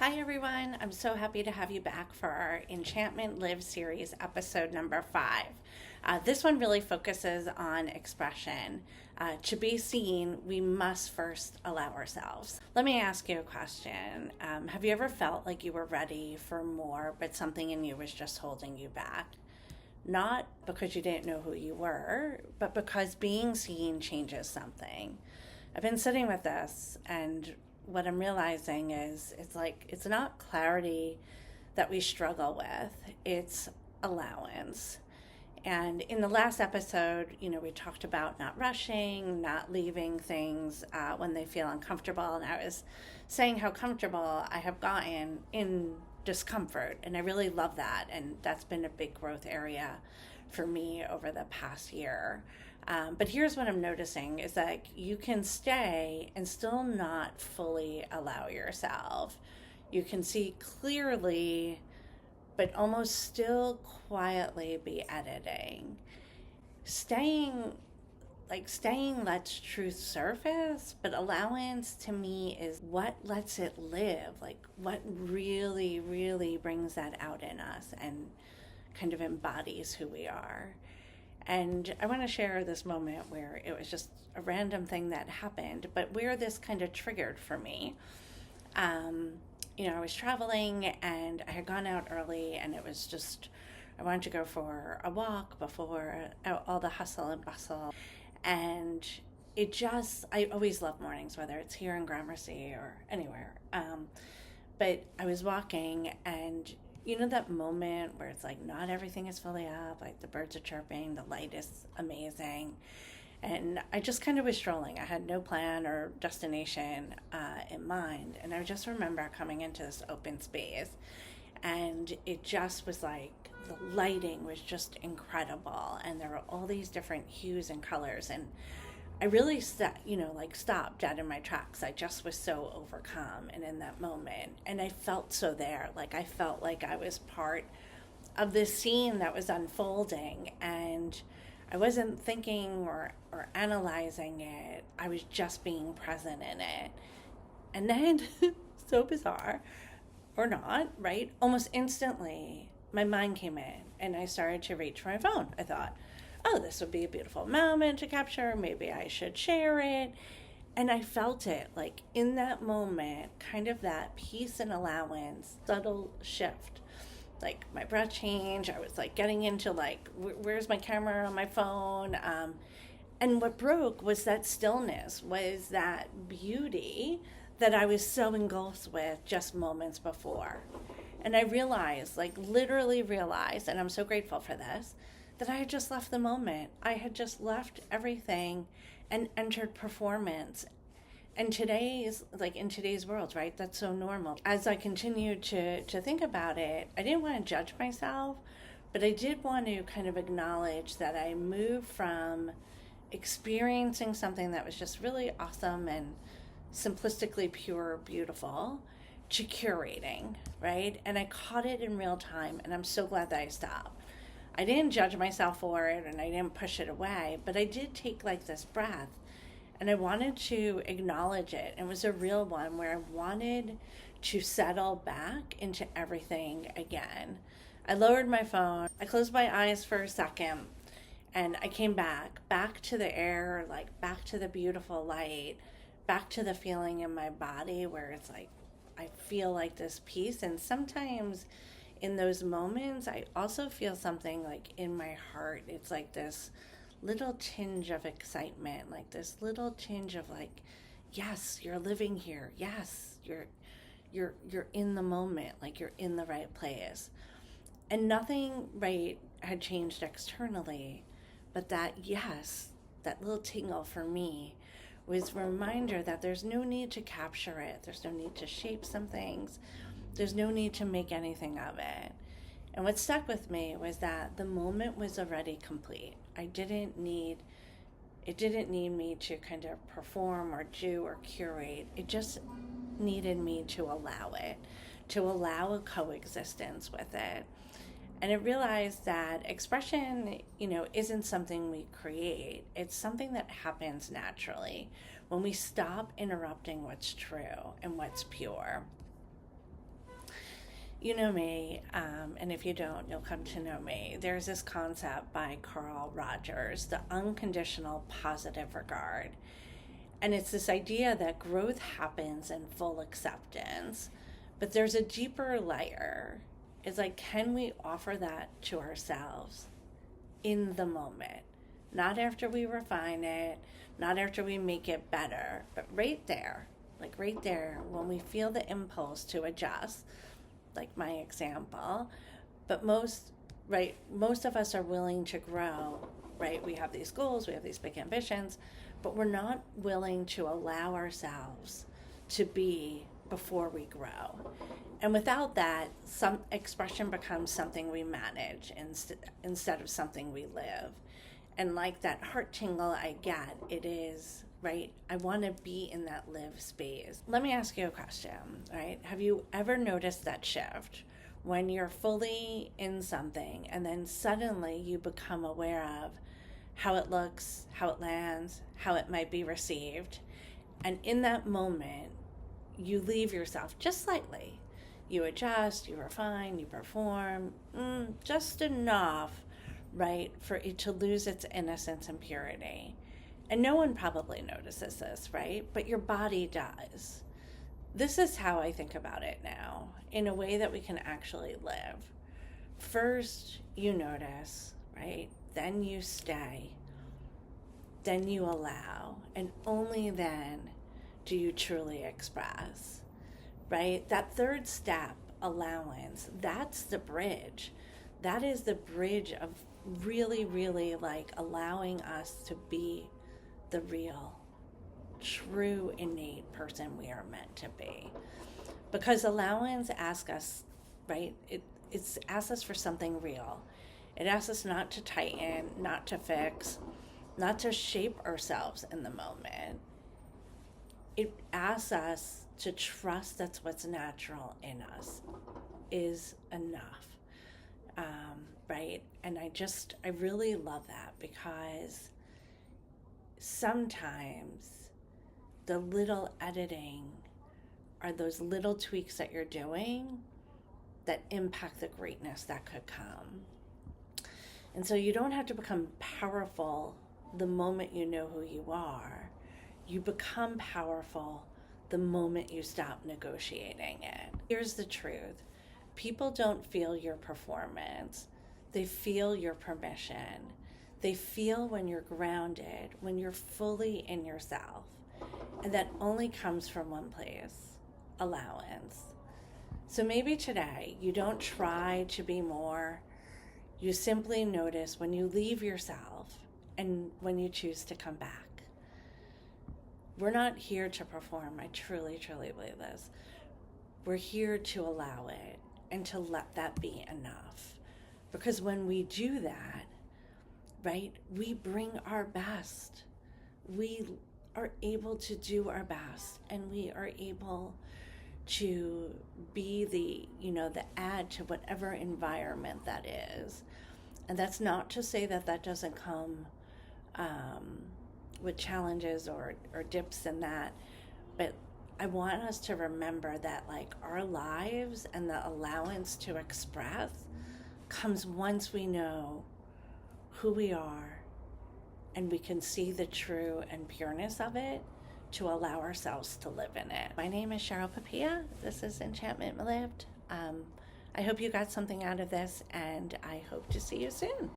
Hi everyone, I'm so happy to have you back for our Enchantment Live series, episode number 5. This one really focuses on expression. To be seen, we must first allow ourselves. Let me ask you a question. Have you ever felt like you were ready for more, but something in you was just holding you back? Not because you didn't know who you were, but because being seen changes something. I've been sitting with this, and what I'm realizing is it's not clarity that we struggle with, it's allowance. And in the last episode, we talked about not rushing, not leaving things when they feel uncomfortable. And I was saying how comfortable I have gotten in discomfort. And I really love that. And that's been a big growth area for me over the past year. But here's what I'm noticing is that you can stay and still not fully allow yourself. You can see clearly, but almost still quietly be editing. Staying lets truth surface, but allowance to me is what lets it live, like what really, really brings that out in us and kind of embodies who we are. And I want to share this moment where it was just a random thing that happened, but where this kind of triggered for me. I was traveling and I had gone out early, and it was just, I wanted to go for a walk before all the hustle and bustle. And I always love mornings, whether it's here in Gramercy or anywhere. But I was walking, and that moment where it's like not everything is fully up, like the birds are chirping, the light is amazing. And I just kind of was strolling. I had no plan or destination in mind. And I just remember coming into this open space, and it just was like the lighting was just incredible. And there were all these different hues and colors. And I really stopped dead in my tracks. I just was so overcome and in that moment. And I felt so there. Like I felt like I was part of this scene that was unfolding. And I wasn't thinking or analyzing it. I was just being present in it. And then, so bizarre, or not, right? Almost instantly, my mind came in and I started to reach for my phone. I thought, oh, this would be a beautiful moment to capture. Maybe I should share it. And I felt it, like in that moment, kind of that peace and allowance, subtle shift. Like my breath change. I was like getting into like, where's my camera on my phone? And what broke was that stillness, was that beauty that I was so engulfed with just moments before. And I realized, like literally realized, and I'm so grateful for this, that I had just left the moment. I had just left everything and entered performance. And in today's world, right, that's so normal. As I continued to think about it, I didn't want to judge myself, but I did want to kind of acknowledge that I moved from experiencing something that was just really awesome and simplistically pure, beautiful, to curating, right? And I caught it in real time, and I'm so glad that I stopped. I didn't judge myself for it, and I didn't push it away, but I did take like this breath, and I wanted to acknowledge it. It was a real one where I wanted to settle back into everything again. I lowered my phone, I closed my eyes for a second, and I came back to the air, like back to the beautiful light, back to the feeling in my body where it's like, I feel like this peace. And sometimes in those moments, I also feel something like in my heart. It's like this little tinge of excitement, like this little tinge of like, yes, you're living here. Yes, you're in the moment, like you're in the right place. And nothing right had changed externally, but that yes, that little tingle for me was a reminder that there's no need to capture it. There's no need to shape some things. There's no need to make anything of it. And what stuck with me was that the moment was already complete. It didn't need me to kind of perform or do or curate. It just needed me to allow it, to allow a coexistence with it. And I realized that expression, isn't something we create. It's something that happens naturally when we stop interrupting what's true and what's pure. You know me, and if you don't, you'll come to know me. There's this concept by Carl Rogers, the unconditional positive regard. And it's this idea that growth happens in full acceptance, but there's a deeper layer. It's like, can we offer that to ourselves in the moment? Not after we refine it, not after we make it better, but right there, like right there, when we feel the impulse to adjust, like my example. But most of us are willing to grow, right? We have these goals, we have these big ambitions, but we're not willing to allow ourselves to be before we grow. And without that, some expression becomes something we manage instead of something we live. And like that heart tingle I get, it is, right? I want to be in that live space. Let me ask you a question, right? Have you ever noticed that shift when you're fully in something and then suddenly you become aware of how it looks, how it lands, how it might be received? And in that moment, you leave yourself just slightly. You adjust, you refine, you perform, just enough, right, for it to lose its innocence and purity. And no one probably notices this, right? But your body does. This is how I think about it now, in a way that we can actually live. First, you notice, right? Then you stay. Then you allow. And only then do you truly express, right? That third step, allowance, that's the bridge. That is the bridge of really, really like allowing us to be the real, true, innate person we are meant to be. Because allowance asks us, right? It's asks us for something real. It asks us not to tighten, not to fix, not to shape ourselves in the moment. It asks us to trust that's what's natural in us is enough, right? And I really love that, because sometimes the little editing are those little tweaks that you're doing that impact the greatness that could come. And so you don't have to become powerful the moment you know who you are. You become powerful the moment you stop negotiating it. Here's the truth. People don't feel your performance. They feel your permission. They feel when you're grounded, when you're fully in yourself. And that only comes from one place, allowance. So maybe today you don't try to be more. You simply notice when you leave yourself and when you choose to come back. We're not here to perform. I truly, truly believe this. We're here to allow it and to let that be enough. Because when we do that, right, we bring our best. We are able to do our best, and we are able to be the add to whatever environment that is. And that's not to say that that doesn't come with challenges or dips in that, but I want us to remember that like our lives and the allowance to express comes once we know who we are and we can see the true and pureness of it to allow ourselves to live in it. My name is Cheryl Papilla. This is Enchantment Lived. I hope you got something out of this, and I hope to see you soon.